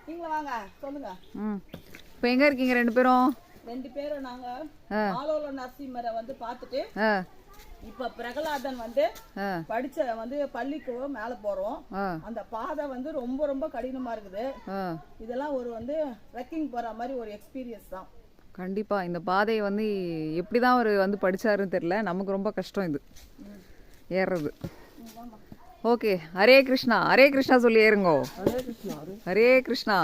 நீங்க வாங்க சொல்லுங்க. இப்போ எங்க இருக்கீங்க ரெண்டு பேரும்? ரெண்டு பேரும் நாங்க ஆலோல நரசிம்மரை வந்து பார்த்துட்டு இப்ப பிரகலாதன் வந்து படிச்ச வந்து பள்ளிக்கு மேல போறோம். அந்த பாதை வந்து ரொம்ப ரொம்ப கடினமா இருக்குது. இதெல்லாம் ஒரு வந்து ட்ரெக்கிங் போற மாதிரி ஒரு எக்ஸ்பீரியன்ஸ் தான். கண்டிப்பா இந்த பாதையை வந்து எப்படிதான் அவர் வந்து படிச்சாருன்னு தெரியல, நமக்கு ரொம்ப கஷ்டம் இது ஏறுறது. ஓகே, ஹரே கிருஷ்ணா ஹரே கிருஷ்ணா சொல்லி ஏறுங்கோ. ஹரே கிருஷ்ணா ஹரே கிருஷ்ணா.